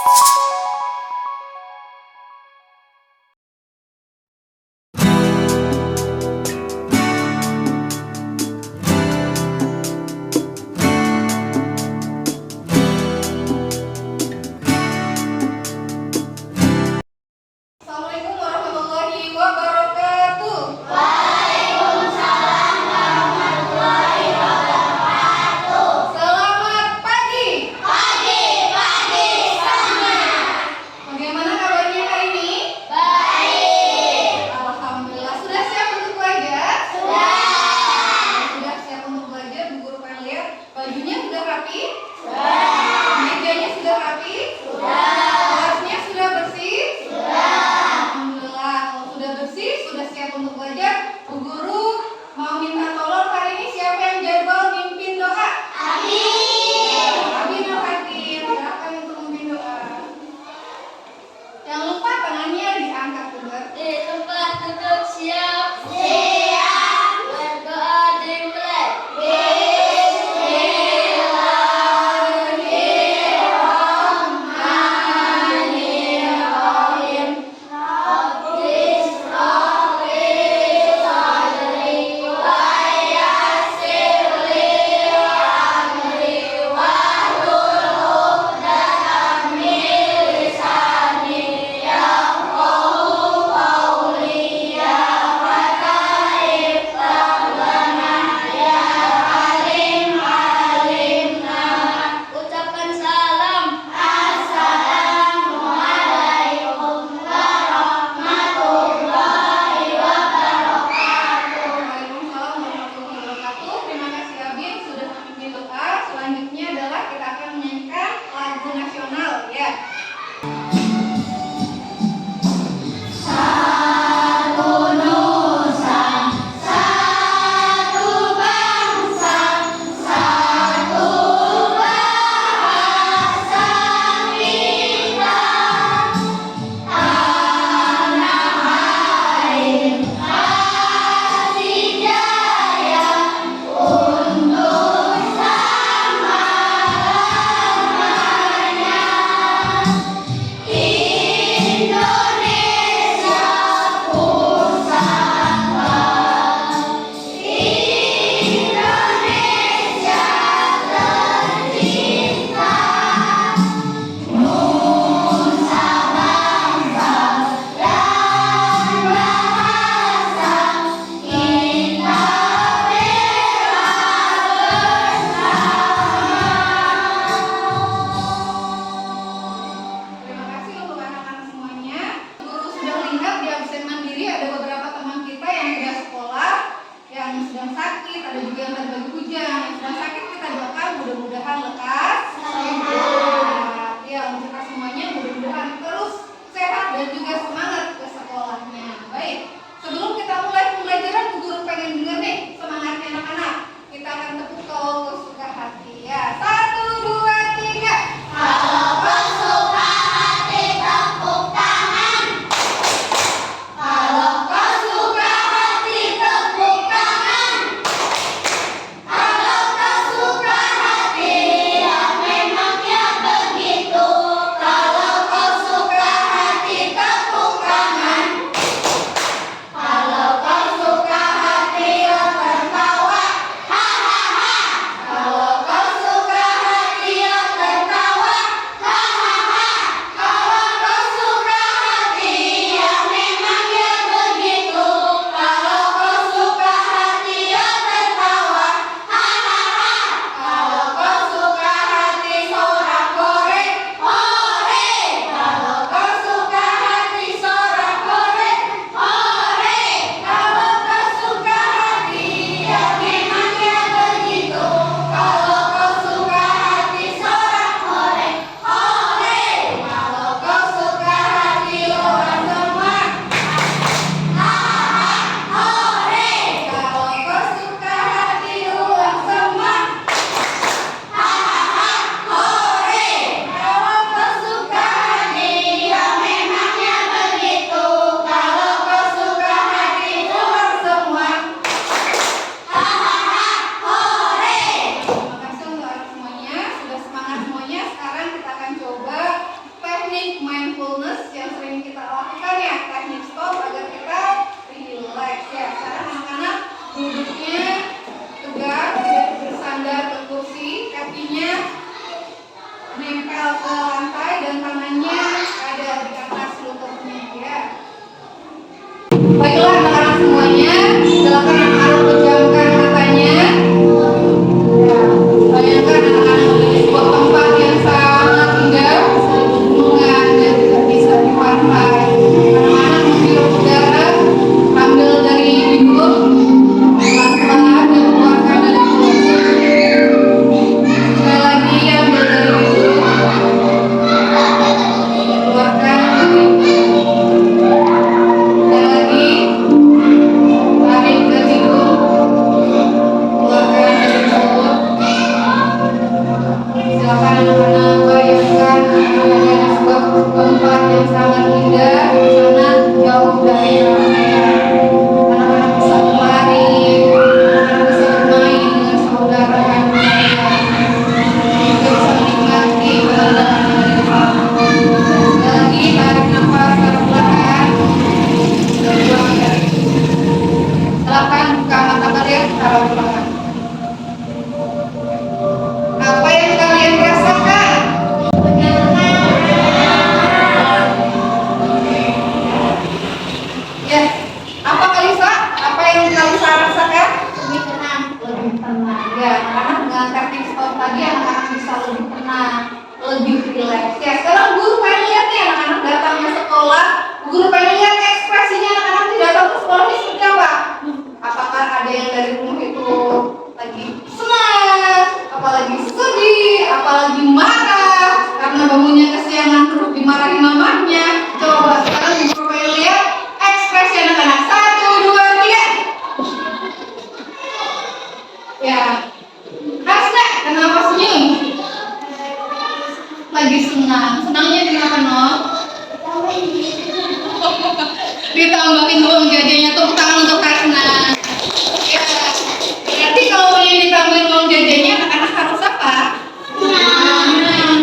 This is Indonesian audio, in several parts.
Assalamualaikum warahmatullahi wabarakatuh. Selamat pagi. Pagi, pagi, semangat. tempat yang sangat indah di sana, jauh dari keramaian. Anak-anak bisa berlari, anak bisa bermain dengan saudara kandungnya, juga bisa menikmati pemandangan yang ada di sana. Lagi tarik nafas perlahan, buangkan. Silakan buka mata kalian secara perlahan. Apa yang kalian rasakan? Ya, apa Kalisa? Apa yang Kalisa rasakan? Lebih tenang. Lebih tenang. Ya, anak-anak dengan teknik stop tadi anak-anak bisa lebih tenang, lebih rileks. Ya, sekarang guru pengen lihat nih anak-anak datang ke sekolah. Guru pengen lihat ekspresinya anak-anak tidak datang ke sekolah ini seperti apa? Apakah ada yang dari rumah itu lagi senang, apalagi sedih, apalagi marah karena bangunnya kesiangan terus dimarahi mamanya? Coba sekarang guru pengen lihat ekspresi anak-anak. 1, 2, 3. Ya, Hasna, kenapa senyum? Lagi senang. Senangnya kenapa, Noh? Ditambahin uang jajannya. Tepuk tangan untuk Hasna. Ya, berarti kalau yang ditambahin uang jajannya anak-anak harus apa?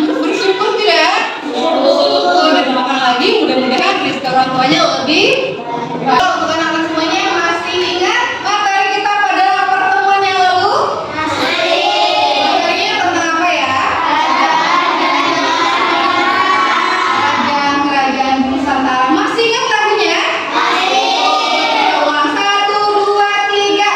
Terus bersyukur tidak? Bersyukur. Dan makan lagi, mudah-mudahan rezeki orang tuanya lebih baik. Untuk anak-anak semuanya masih ingat materi kita pada pertemuan yang lalu? Materinya tentang apa ya? Kerajaan Nusantara. Masih ingat lagunya? Kita ulang. 1, 2, 3.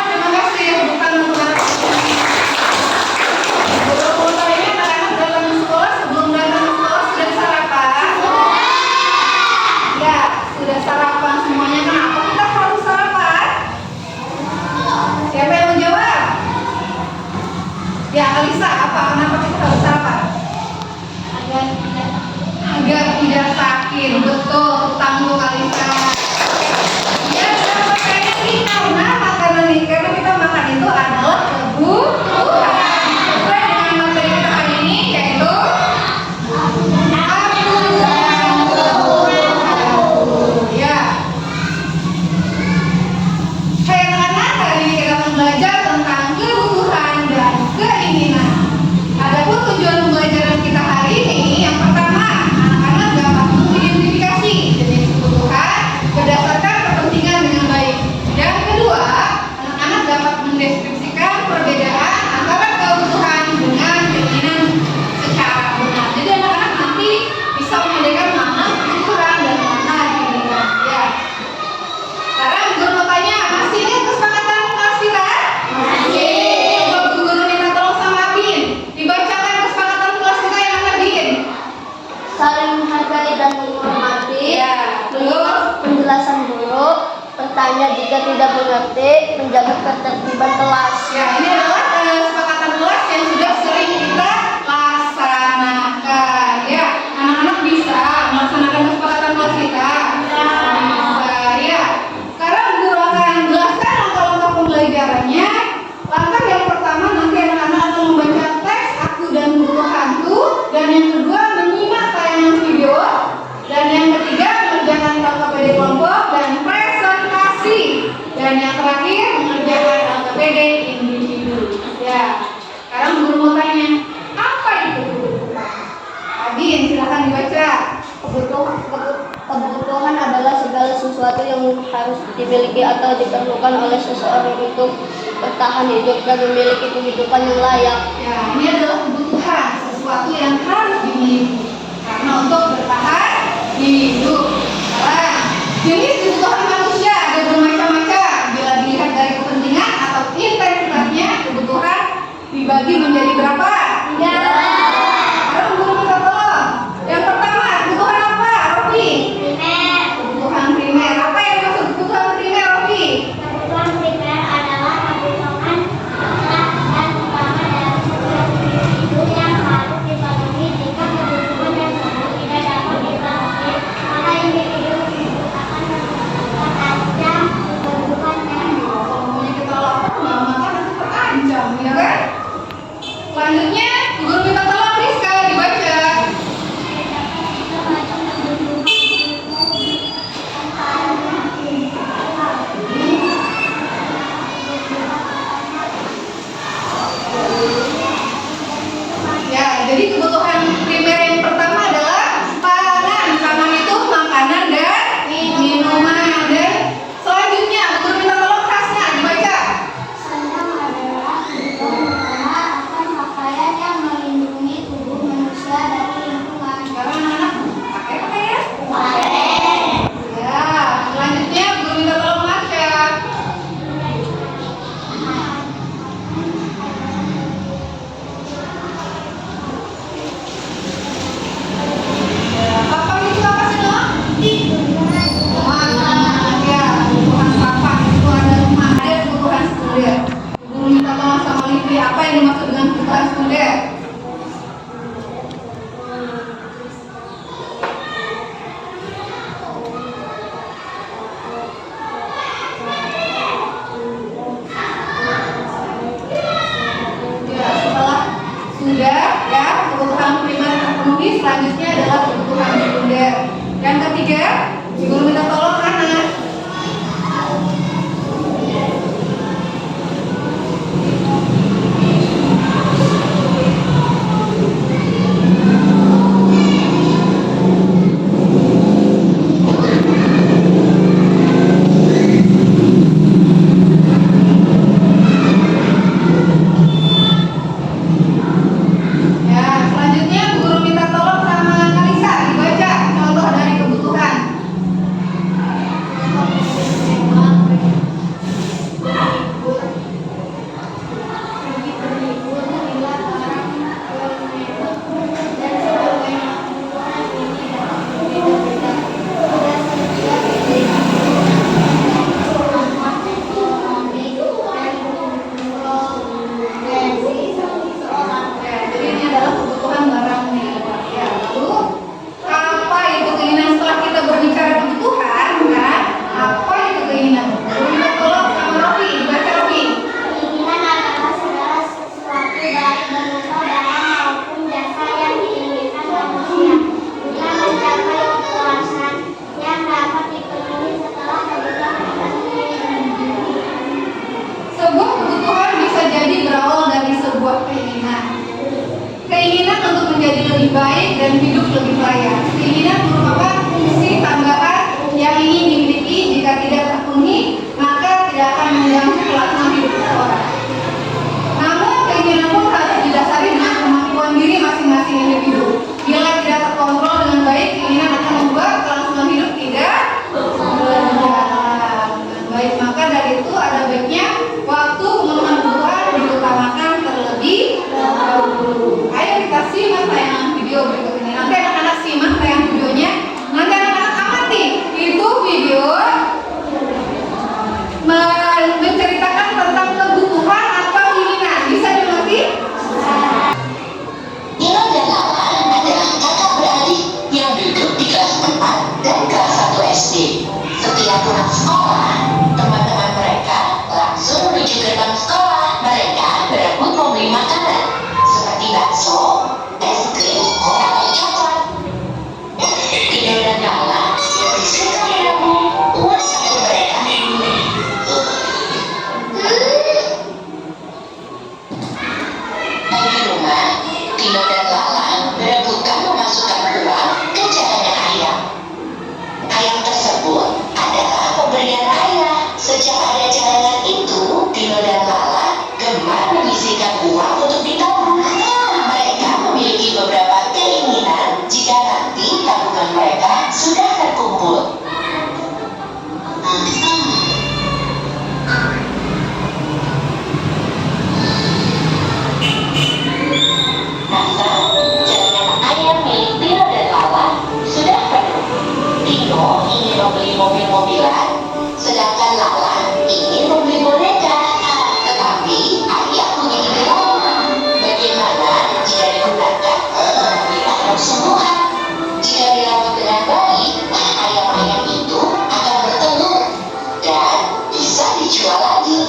Terima kasih bukan untuk anak-anak. Ini anak-anak datang ke sekolah, sebelum datang ke sekolah sudah sarapan? Ya, sudah sarapan semuanya. Kenapa kita harus sarapan? Siapa yang menjawab? Ya, Kalisa, apa? Kenapa kita harus sarapan? Agar tidak sakit. Betul, tangguh Kalisa. Ya, kenapa kayaknya sih? Karena makanan ini, karena kita makan itu adalah kebutuhan. Sesuai dengan materi kita hari ini, yaitu aturan kebutuhan. Ya. Hai anak-anak, hari ini kita akan belajar tentang kebutuhan dan keinginan. Adapun tujuan pembelajaran kita hari ini, yang pertama, anak-anak dapat mengidentifikasi jenis kebutuhan berdasarkan kepentingan dengan baik. Yang kedua, anak-anak dapat mendeskripsikan perbedaan antara kebutuhan dengan keinginan secara benar. Jadi anak-anak nanti bisa membedakan mana kebutuhan dan mana keinginan. Ya. Sekarang guru mau tanya, masih ingat kesepakatan kelas kita? Masih. Coba guru minta tolong sama Abin, dibacakan kesepakatan kelas kita yang akan bikin. Saling menghargai dan menghormati. Ya. Terus Penjelasan guru. Bertanya jika tidak mengerti. Menjaga ketertiban kelas. ya, ini adalah kesepakatan kelas yang sudah sering kita laksanakan. Ya, anak-anak bisa melaksanakan kesepakatan kelas kita. Bisa, ya. Sekarang guru akan jelaskan langkah-langkah pembelajarannya. Langkah yang pertama, nanti anak-anak akan membaca teks aku dan guru hantu, dan yang kedua menyimak tayangan dimiliki atau diperlukan oleh seseorang untuk bertahan hidup dan memiliki kehidupan yang layak. Ya, ini adalah kebutuhan, sesuatu yang harus dimiliki karena untuk bertahan hidup. Sekarang, jenis kebutuhan manusia ada bermacam-macam. Bila dilihat dari kepentingan atau intensitasnya, kebutuhan dibagi menjadi berapa? Ya. Sekarang guru minta tolong. Yang pertama, kebutuhan apa, Rofi? Primer. Kebutuhan primer. Apa yang dimaksud kebutuhan primer, Rofi? Kebutuhan primer adalah kebutuhan dasar dan utama dalam setiap individu yang harus dipenuhi. Jika kebutuhan tersebut tidak dapat dipenuhi, maka individu akan terancam kehidupannya. Kalau punya kita lapar, nggak makan nanti terancam, ya kan? Selanjutnya, guru minta tolong Rizka dibaca. Ya, jadi kebutuhan primer yang pertama adalah pangan. Pangan itu makanan dan minuman. Dan selanjutnya, guru minta tolong Hasna dibaca. Sandang adalah kebutuhan utama akan pakaian yang melindungi tubuh manusia dari lingkungan. Sekarang anak-anak pakai apa ya? Ya, selanjutnya guru minta tolong Marsha. Ya, papan itu apa sih, Noh? Rumah. Ya, kebutuhan papan itu ada rumah, ada kebutuhan sekunder. Guru minta tolong sama Livi, apa yang dimaksud dengan kebutuhan sekunder? Ya, setelah sudah ya kebutuhan primer terpenuhi, selanjutnya adalah kebutuhan sekunder. Yang ketiga, guru minta tolong Hana. Ya, selanjutnya guru minta tolong sama Kalisa dibaca contoh dari kebutuhan. Ya, jadi ini adalah kebutuhan barangnya. Ya, lalu apa itu keinginan setelah kita berbicara kebutuhan, kan? Apa itu keinginan? Guru minta tolong sama Rofi, dibaca Rofi. Keinginan adalah segala sesuatu baik berupa barang maupun jasa yang diinginkan manusia guna mencapai kepuasan yang dapat dipenuhi setelah kebutuhan terpenuhi. Sebuah kebutuhan bisa jadi berawal dari sebuah keinginan. Keinginan untuk menjadi lebih baik dan hidup lebih layak. Keinginan merupakan fungsi tambahan yang ingin dimiliki. Jika tidak terpenuhi, maka tidak akan mengganggu kelangsungan hidup seseorang. Namun, keinginan pun harus didasari dengan kemampuan diri masing-masing individu. Bila tidak terkontrol dengan baik, keinginan akan membuat kelangsungan hidup tidak berjalan dengan baik. Maka dari itu ada baiknya waktu pemenuhan kebutuhan diutamakan terlebih dahulu. Ayo kita simak tayangan video berikut ini. Nanti anak-anak simak tayangan videonya mereka sudah terkumpul. Rasa jaringan ayam milik Tino dan Lala sudah penuh. Tino ingin membeli mobil-mobilan, sedangkan Lala ingin membeli boneka. Tetapi ayah punya ide lain. Bagaimana jika digunakan membeli ayam sungguhan? Jika dirawat dengan baik, ayam-ayam itu akan bertelur dan bisa dijual lagi.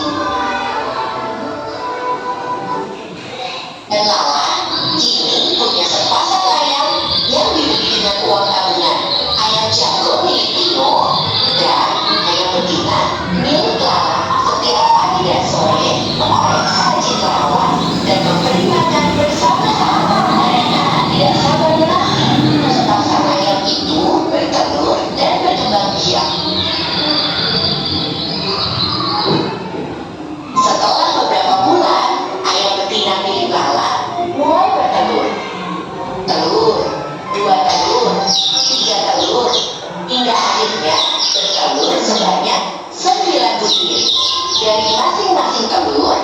Dan Lala kini punya sepasang ayam yang dibeli dengan uang tabungan. Ayam jago milik Tino dan ayam betina milik Lala. Setiap pagi dan sore mereka rajin merawat dan memberi makan bersama-sama. Mereka tidak sabar menanti sepasang ayam itu bertelur dan berkembang biak. Setelah beberapa bulan, ayam betina milik Lala mulai bertelur. Telur, 2 telur, 3 telur, hingga akhirnya bertelur sebanyak 9 butir. Dari masing-masing telur,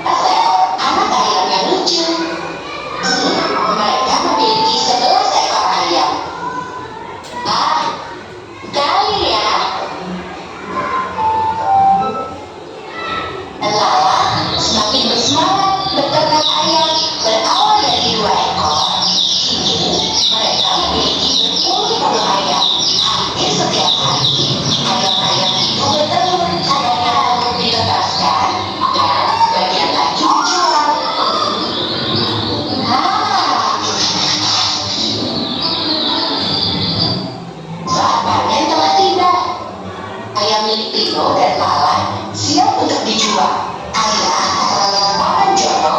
seekor anak ayam yang lucu. Mereka memiliki 11 ekor ayam. Kalian. Lala semakin bersemangat beternak ayam berawal dari 2 ekor. Kini mereka memiliki berpuluh-puluh ayam. Hampir setiap hari ayam-ayam itu bertelur. Sebagian telur dilepaskan dan sebagian lagi dijual. Saat panen telah tiba. Ayam milik Tino dan Lala siap untuk dijual. Ayah adalah Paman Jono,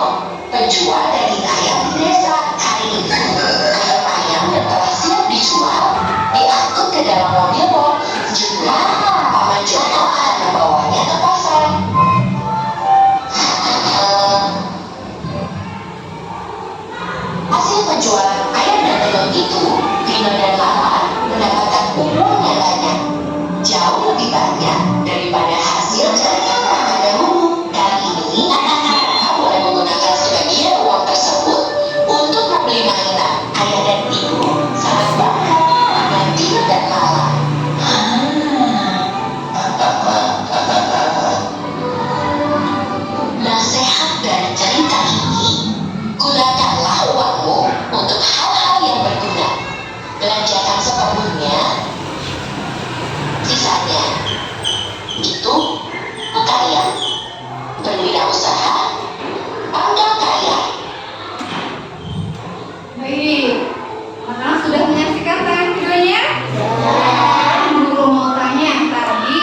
penjual daging ayam di desa. Hari ini, ayam-ayam yang telah siap dijual diangkut ke dalam mobil box. Juga, Paman Jono akan membawanya ke pasar. Hasil penjualan ayam dan telur itu, Tino dan Lala mendapatkan uang yang banyak. Jauh lebih banyak daripada hasil jaringan mereka dahulu. Kali ini, mereka boleh menggunakan sebagian uang tersebut untuk membeli mainan. Ayah dan ibu sangat bangga dengan Tino dan Lala. Nasihat dari cerita ini, gunakanlah uangmu untuk hal-hal yang berguna. Belanjakan sepenuhnya, sisanya itu kaya. Berwirausaha, pangkal kaya. Baik, anak-anak sudah menyaksikan tayangan videonya? Guru mau tanya tadi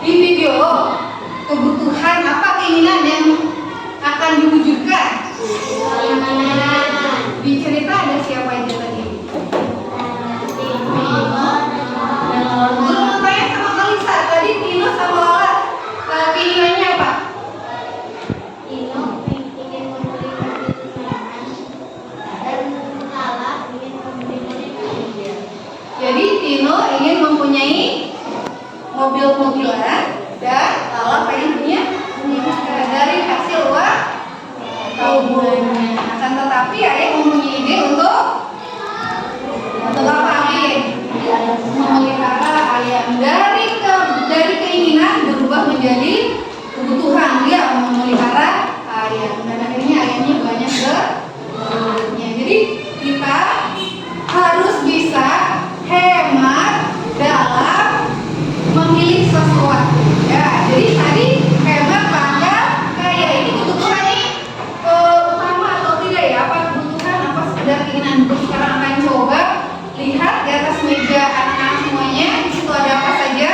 di video, kebutuhan apa keinginan yang akan diwujudkan? Di cerita ada siapa aja tadi? Guru mau tanya sama Kalisa, tadi Tino sama Lala keinginannya apa? Tino ingin membeli mobil kesayangan dan Lala ingin membeli boneka. Jadi Tino ingin mempunyai mobil-mobilan dan Lala pengen punya boneka dari hasil uang tabungannya. Akan tetapi ayah mempunyai ide untuk apa ayah? Memelihara ayam dari keinginan berubah menjadi kebutuhan. Dia memelihara ayam dan akhirnya ayamnya banyak bertelurnya. Jadi kita harus bisa hemat dalam memilih sesuatu. Ya, jadi tadi hemat maka kaya ini kebutuhan utama atau tidak ya? Apa kebutuhan apa sekedar keinginan? Sekarang akan coba lihat di atas meja anak-anak semuanya. Di situ ada apa saja?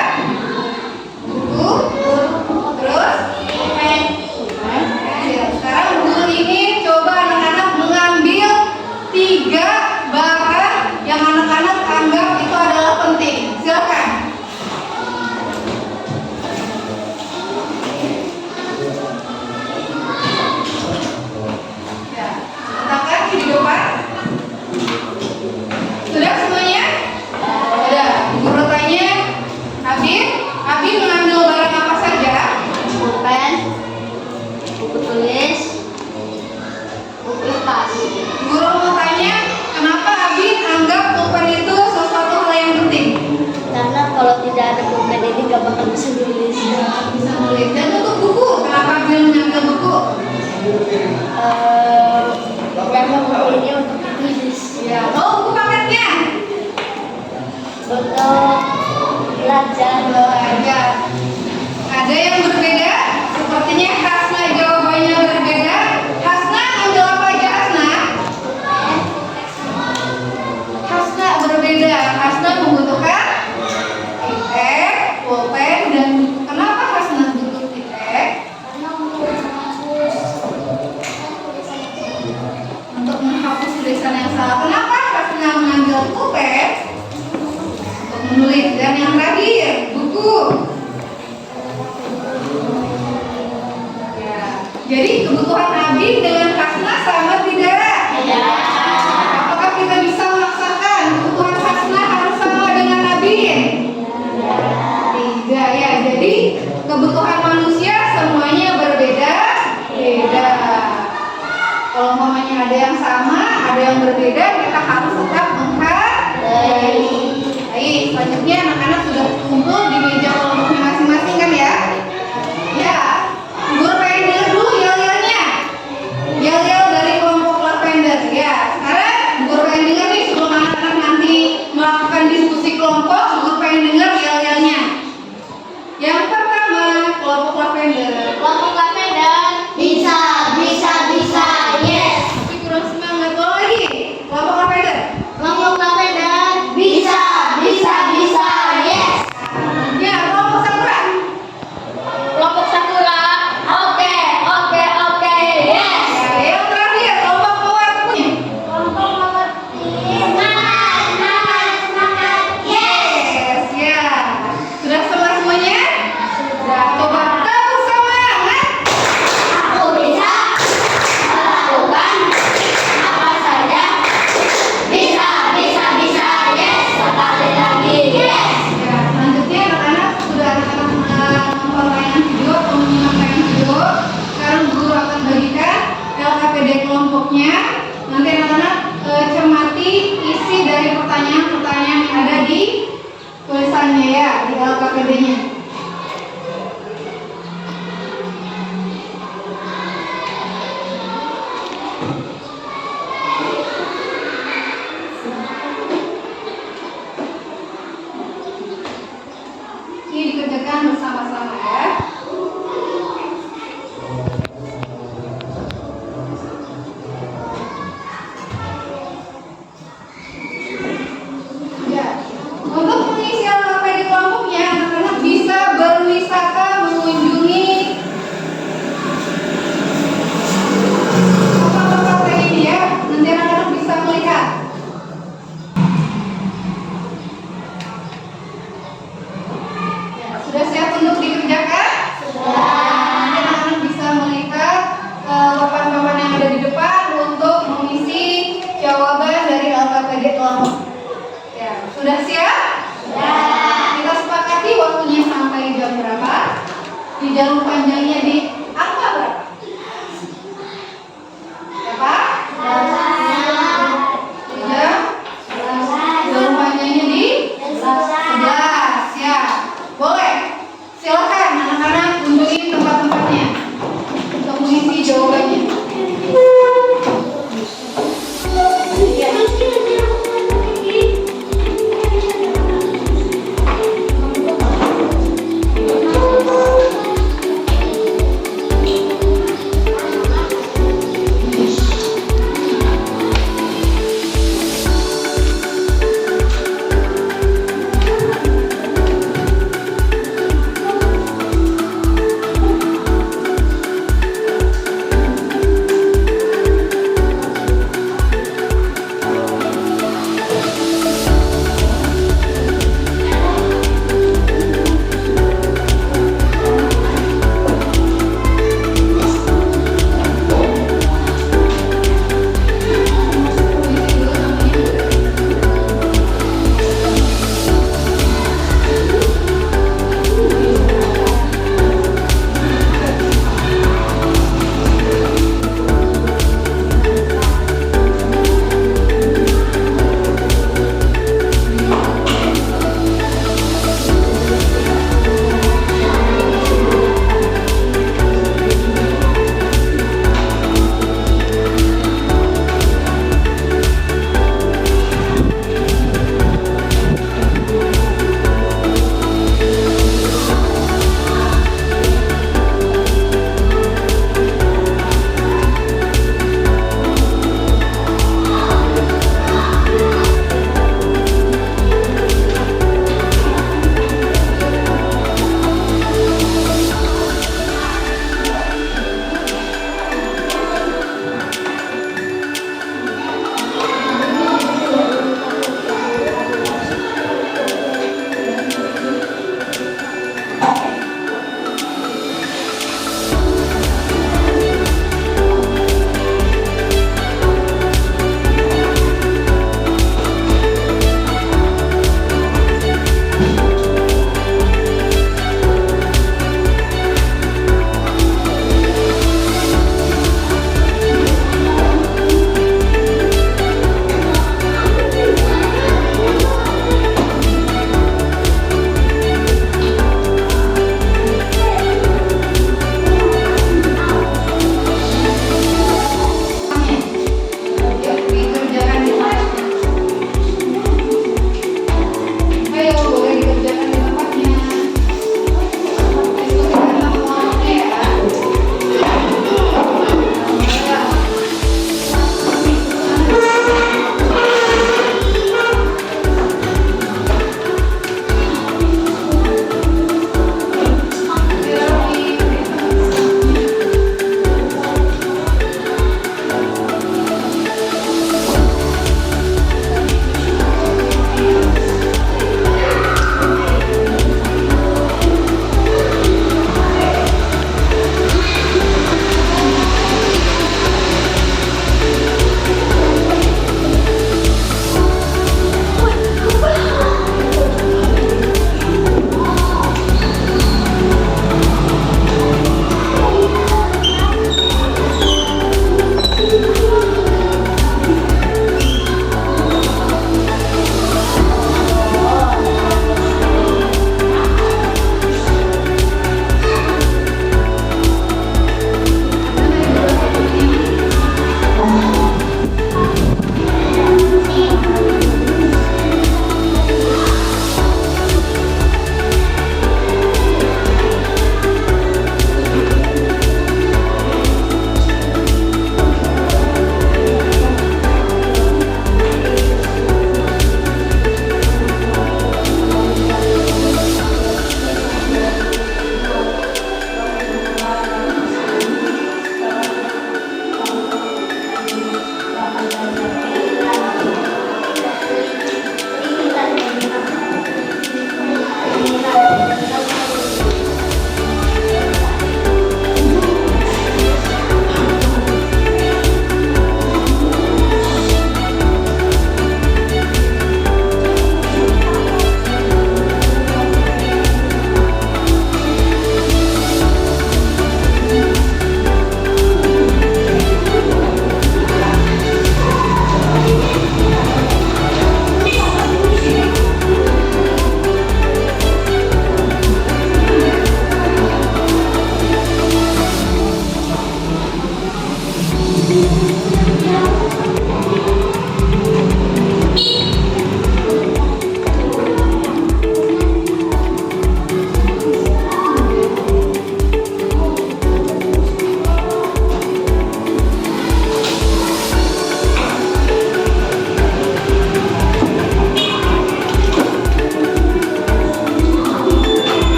Buku, terus pensil. Sekarang guru ingin coba anak-anak mengambil 3 pakainya untuk ditulis. Ya, mau buku paketnya? Untuk Belajar. Ada yang berbeda? Sepertinya Hasna jawabannya berbeda. Hasna ambil apa aja Hasna? Hasna berbeda. Hasna membutuhkan titik, pulpen, dan buku. Kenapa Hasna butuh titik? Untuk menghapus tulisan yang salah. Kenapa Hasna mengambil pulpen? Untuk menulis. Dan yang terakhir, buku. Ya. Jadi kebutuhan Abi dengan Hasna sama tidak? Ya. Apakah kita bisa memaksakan kebutuhan Hasna harus sama dengan Abi? Tidak ya. Jadi kebutuhan manusia semuanya berbeda. Beda. Kalau umpamanya ada yang sama, ada yang berbeda, kita harus tetap menghargai. Baik, selanjutnya anak-anak sudah kumpul di meja kelompoknya masing-masing kan ya? Ya, guru pengen dengar dulu yel-yelnya. Yel-yel dari kelompok lavender. Ya, sekarang guru pengen dengar nih sebelum anak-anak nanti melakukan diskusi kelompok, guru pengen dengar yel-yelnya. Yang pertama, kelompok lavender. Kelompok lavender bisa, yes. Tapi kurang semangat. Ulang lagi. Kelompok lavender. Kelompok lavender bisa, yes. Ya, kelompok sakura. Kelompok sakura, oke, yes. Ya, yang terakhir kelompok pewarna. Kelompok mengerti, semangat, yes. Yes, ya. Sudah semua semuanya? Sudah. Coba tepuk semangat. Aku bisa melakukan apa saja. Bisa, yes. Sekali lagi, yes. Ya, selanjutnya anak-anak sudah anak-anak menonton tayangan video atau menyimak tayangan video. Sekarang guru akan bagikan LKPD kelompoknya. Nanti anak-anak cermati isi dari pertanyaan-pertanyaan yang ada di tulisannya ya, di LKPD-nya. Ini dikerjakan bersama-sama ya. Ya. Untuk mengisi LKPD kelompoknya, anak-anak bisa berwisata mengunjungi tempat-tempat ini ya. Nanti anak-anak bisa melihat. Ya, sudah siap untuk dikerjakan? Nanti anak-anak bisa melihat papan-papan yang ada di depan untuk mengisi jawaban dari LKPD kelompok. Ya, sudah siap? Kita sepakati waktunya sampai jam berapa? Di jalur panjangnya di angka berapa? Ya Pak? Di jam? Jalur panjangnya di 11 ya. Boleh. Silakan anak-anak kunjungi tempat-tempatnya untuk mengisi jawabannya.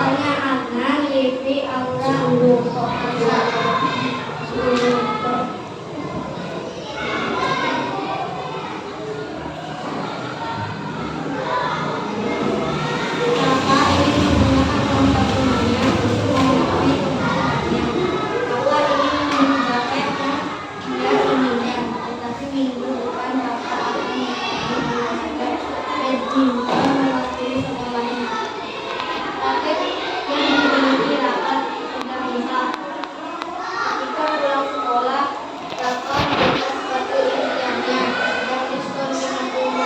Contohnya Adnan, Livi, Aura, Lulu. Maka ini menggunakan kelompok gunanya untuk mengetahui kebenarannya. Bahwa ini mencapai dan tidak inginkan, tetapi minggu depan Bapak akan menggunakan badminton mewakili sekolahnya. Raket yang dimiliki rapat sudah rusak. Ketika pulang sekolah, Bapak membuka sepatu impiannya dan diskon 50%.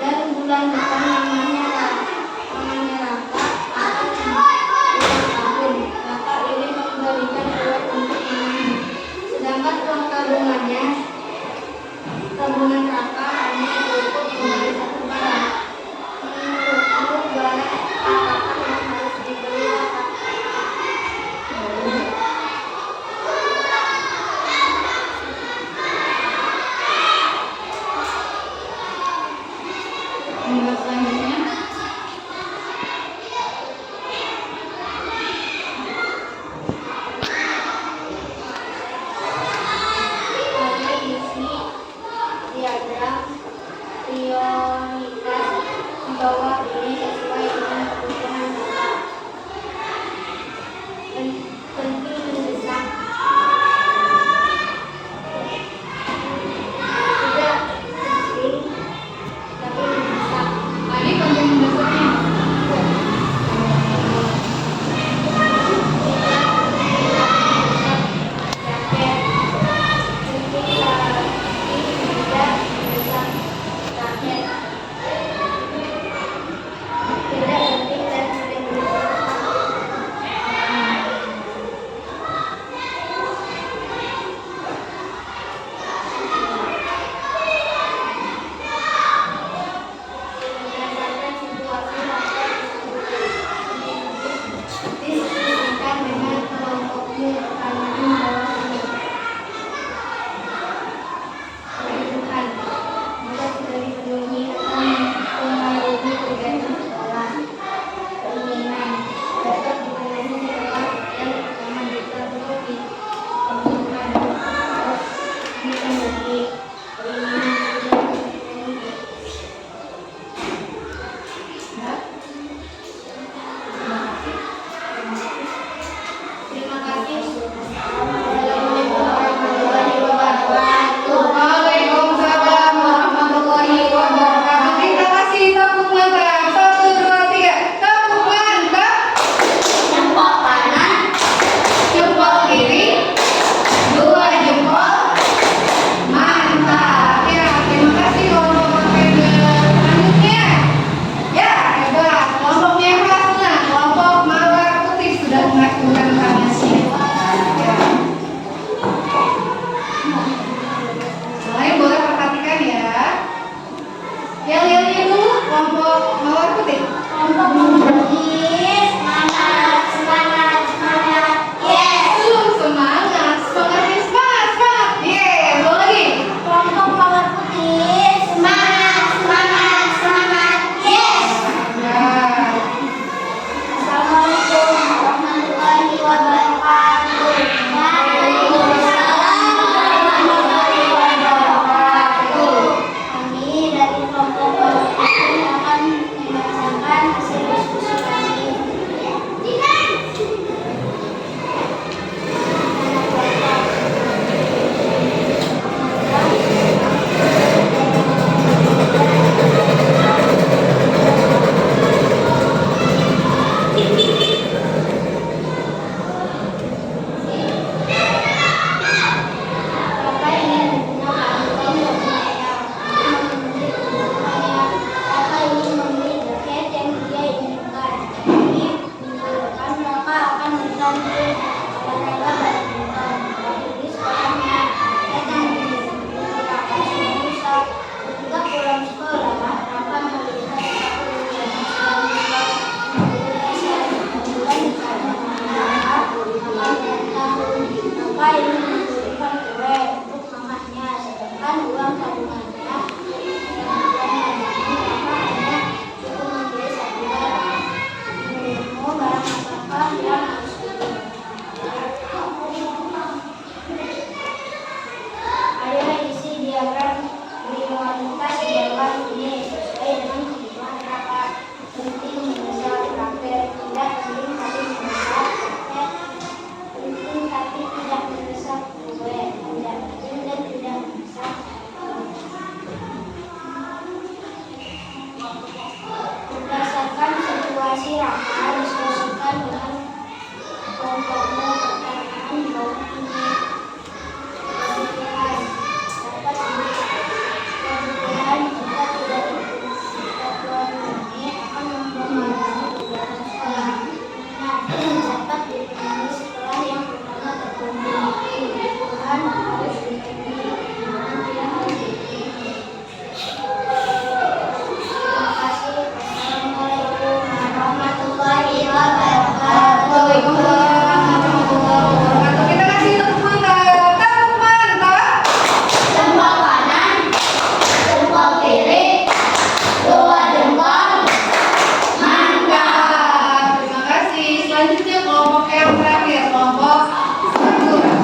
Dan bulan depan mamanya Rafa akan ulang tahun. Bapak ini memberikan uang untuk mamanya. Sedangkan uang tabungan Rafa hanya cukup membeli satu barang. Menurutmu barang apakah yang harus dibeli Rafa? Hingga selanjutnya. Lalu isi diagram prioritas di bawah ini sesuai dengan kebutuhan Bapak. Penting mendesak. Tidak penting, tapi mendesak. Ini penting mendasarnya. Jaket. Penting tapi tidak mendesak. Jaket. Tidak penting dan sering mendesak. Berdasarkan situasi rapat diskusikan dengan kelompokmu pertanyaan bawah ini. Kebutuhan jika sudah dipenuhi akan mempengaruhi kegiatan sekolah. Keinginan dapat dipenuhi setelah dan utama jika belum kebutuhan harus dipenuhi. Keinginan sudah dipenuhi. Terima kasih. Assalamualaikum warahmatullahi wabarakatuh. Waalaikumsalam warahmatullahi wabarakatuh. Kita kasih tepuk mantap. 1, 2, 3. Tepuk mantap. Jempol kanan, Jempol kiri. 2 jempol. Mantap. Ya, terima kasih kelompok selanjutnya. Ya, hebat. Kelompok merah. Nah, kelompok mawar putih sudah melakukan karnasi. Ya. Semuanya boleh perhatikan ya. Yel-yelnya dulu kelompok mawar putih. kelompok putih, semangat, semangat, semangat, yes. Semangat, semangat, semangat, semangat. Yeay, boleh lagi. Kelompok mawar putih, semangat, semangat, semangat, yes. Ya. Assalamualaikum warahmatullahi wabarakatuh. Waalaikumsalam warahmatullahi wabarakatuh. Kami dari kelompok mawar putih akan membacakan hasil diskusi kami kasih Raka. Diskusikan dengan kelompokmu pertanyaan bawah ini. Kebutuhan dapat kebutuhan jika tidak dipenuhi akan mempengaruhi kegiatan sekolah. Dapat dipenuhi setelah yang pertama terpenuhi. Kebutuhan harus dipenuhi, kebutuhan tidak harus dipenuhi. Terima kasih. Wassalamualaikum warahmatullahi wabarakatuh. Waalaikumsalam warahmatullahi wabarakatuh. Kita kasih tepuk mantap. Tepuk mantap. Jempol kanan, jempol kiri, dua jempol. Mantap. Terima kasih. Selanjutnya kelompok yang terakhir, kelompok Sakura.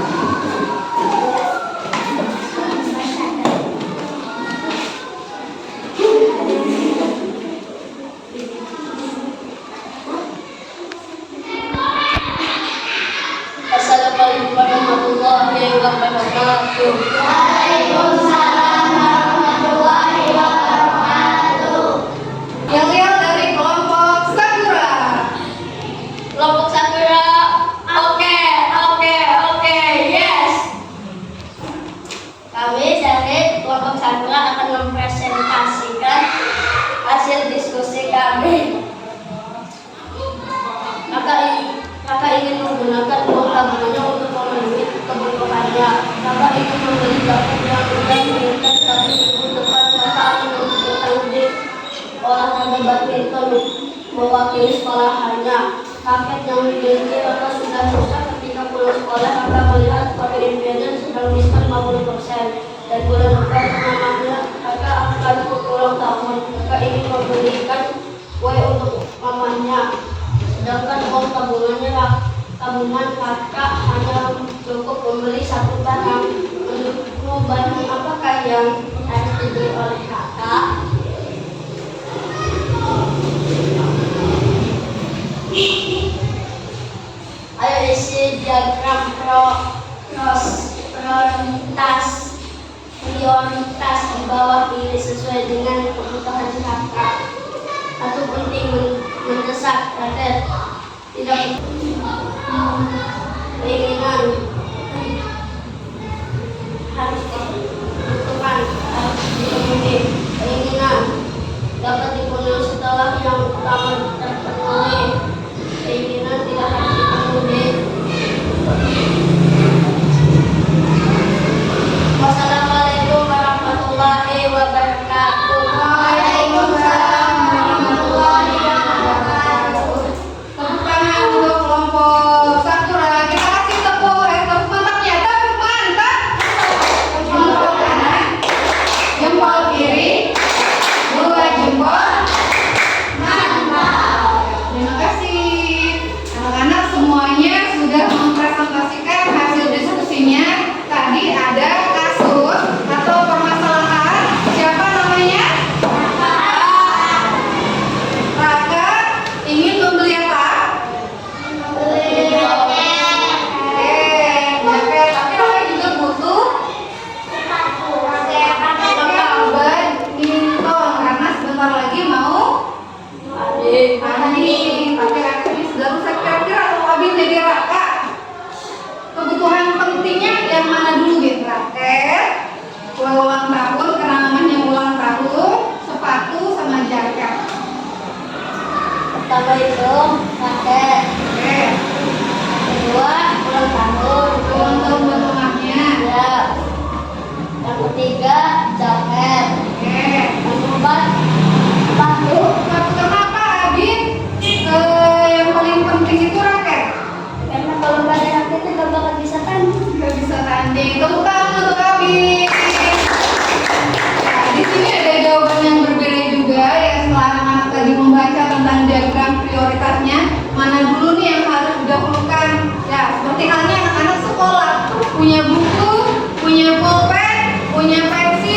Assalamualaikum warahmatullahi wabarakatuh. Waalaikumsalam warahmatullahi wabarakatuh. Yang lihat dari kelompok Sakura. Kelompok Sakura, oke, yes. Kami dari kelompok Sakura akan mempresentasikan hasil diskusi kami. Kakak ingin menggunakan uang tabungannya untuk memenuhi kebutuhannya. Kakak ingin membeli jaket yang sudah meningkat 1 minggu depan. Kakak ingin mengikuti di olahraga badminton mewakili sekolahannya. Paket yang dimiliki kakak sudah rusak ketika pulang sekolah. Kakak melihat Olimpiade sedang diskon 50%. Dan bulan depan namanya kakak akan ulang tahun. Kakak ingin membelikan kue untuk mamanya. Sedangkan uang tabungan kakak hanya cukup membeli satu barang. Menurutmu barang apakah yang harus dibeli oleh kakak? Ayo isi diagram prioritas di bawah, pilih sesuai dengan kebutuhan kakak. Satu penting mendesak, tidak keinginan harus kebutuhan harus dipenuhi, keinginan dapat dipenuhi setelah yang utama terpenuhi, keinginan tidak harus dipenuhi. Wassalamualaikum warahmatullahi wabarakatuh. Waalaikumsalam warahmatullahi wabarakatuh. Tepuk tangan untuk kelompok Sakura. Kita kasih tepuk mantapnya. Tepuk mantap. Jempol kanan, jempol kiri, dua jempol. Mantap. Terima kasih. Anak-anak semuanya sudah mempresentasikan hasil diskusinya. Tadi ada kasus atau permasalahan. Siapa namanya? Raka ingin membeli apa? Jaket. Tapi Raka juga butuh badminton karena sebentar lagi mau mandi. Tapi Raka ini sudah rusak. Kira-kira kalau habis jadi Raka, kebutuhan pentingnya yang mana dulu gitu? Raket, kue ulang tahun karena namanya ulang tahun, sepatu sama jaket. Pertama itu paket, Oke. kedua ulang tahun, Ulang tahun buat mamahnya. ya. Yang ketiga jaket, Oke. yang keempat sepatu. Sepatu kenapa Abin? Yang paling penting itu raket. Karena kalau nggak ada raketnya nggak bakal bisa tanding. Nggak bisa tanding. Tepuk tangan untuk Abin. Nah, di sini ada jawaban yang berbeda juga ya. Setelah anak-anak tadi membaca tentang diagram prioritasnya, mana dulu nih yang harus didahulukan? Ya, seperti halnya anak-anak sekolah punya buku, punya pulpen, punya pensil.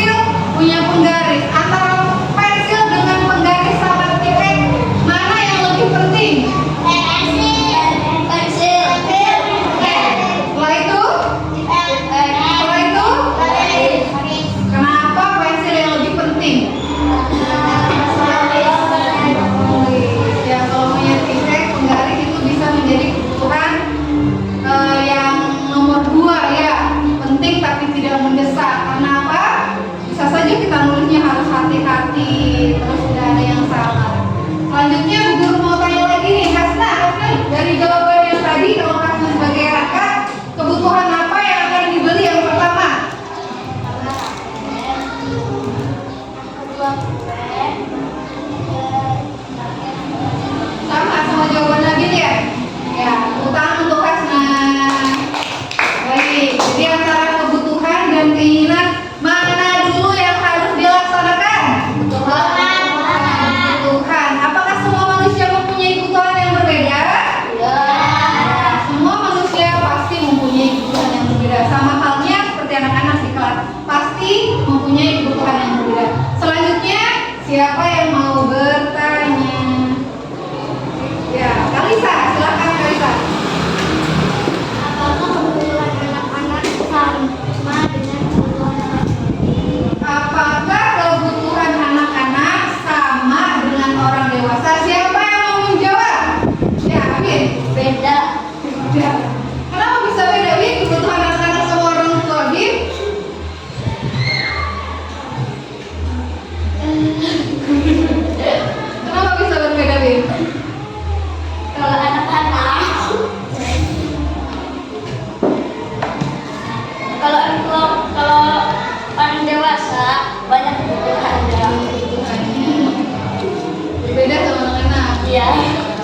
Iya.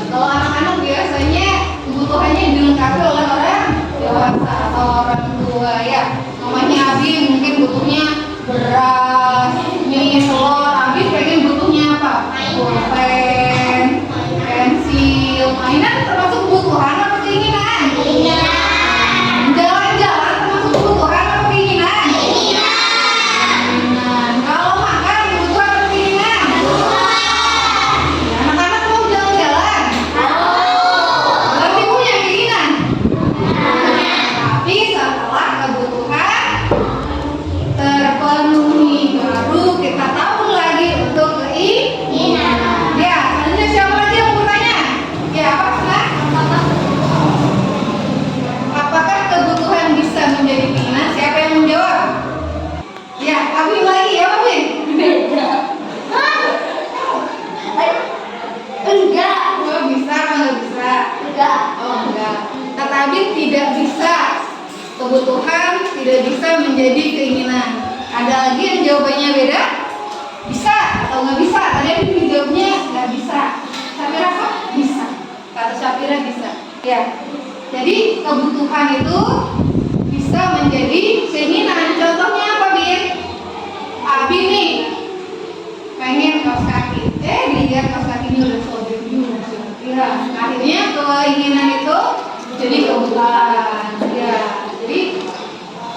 Kalau anak-anak biasanya kebutuhannya dilengkapi oleh orang dewasa atau orang tua ya. Namanya Abi mungkin butuhnya beras, mie, telur. Abi pengen butuhnya apa? Pulpen, pensil, mainan termasuk kebutuhan atau keinginan? Jalan-jalan termasuk kebutuhan atau keinginan? Keinginan. Kalau makan kebutuhan atau keinginan? Ya, anak-anak mau jalan-jalan? Berarti punya keinginan. Tapi setelah kebutuhan terpenuhi baru kita tabung lagi untuk keinginan. Ya, selanjutnya siapa lagi yang mau bertanya? Ya, apa Sena? Apakah kebutuhan bisa menjadi keinginan? Siapa yang menjawab? Ya, Abi lagi ya, Abi. Enggak. Oh, bisa apa nggak bisa? Enggak. Oh, enggak. Kata Abi tidak bisa. Kebutuhan tidak bisa menjadi keinginan. Ada lagi yang jawabannya beda? Bisa atau nggak bisa? Ada yang jawabnya nggak bisa. Syafira apa? Bisa. Kata Syafira bisa. Ya. Jadi kebutuhan itu bisa menjadi keinginan. Contohnya apa, Bin? Abi nih pengen kaos kaki. Dilihat kaos kakinya udah sobek juga. Ya, akhirnya keinginan itu jadi kebutuhan. Ya, jadi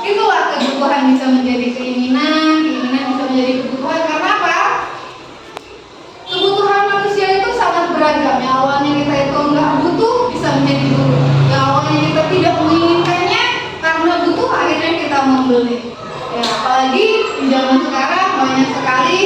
itulah kebutuhan bisa menjadi keinginan, keinginan bisa menjadi kebutuhan. Karena apa? Kebutuhan manusia itu sangat beragam. Yang awalnya kita itu nggak butuh bisa menjadi butuh. Yang awalnya kita tidak menginginkannya karena butuh akhirnya kita membeli. Ya, apalagi di zaman sekarang banyak sekali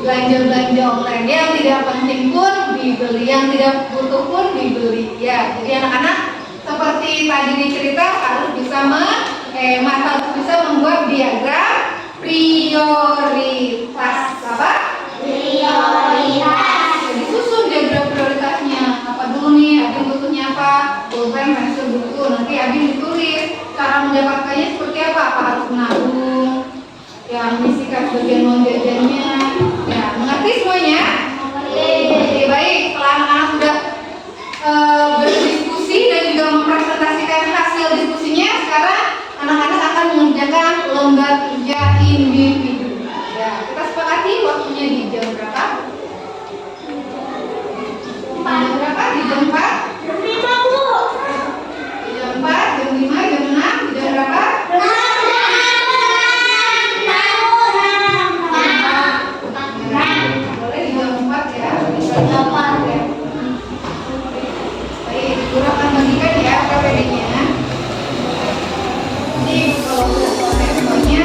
belanja-belanja online yang tidak penting pun dibeli, yang tidak butuh pun dibeli. Ya, jadi anak-anak seperti tadi dicerita harus bisa harus bisa membuat diagram prioritas. Apa? Prioritas. Jadi susun diagram prioritasnya. Apa dulu nih? Abi butuhnya apa? Pulpen, pensil, buku. Nanti Abi ditulis cara mendapatkannya seperti apa? Apa harus menabung? Yang menyisihkan sebagian uang jajannya. Ya, mengerti semuanya? Oke, baik. Setelah anak-anak sudah berdiskusi dan juga mempresentasikan hasil diskusinya, sekarang anak-anak akan mengerjakan lomba kerja individu. Ya, kita sepakati waktunya di jam berapa? Jam berapa? Di jam 4? Jam 5, Bu. Di jam 4, jam 5, jam 6, di jam berapa? Boleh di jam 4 ya. Di jam 8 ya. Baik, guru akan bagikan ya PPD-nya. Jadi kalau sudah selesai semuanya,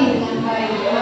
menjalani dengan baik.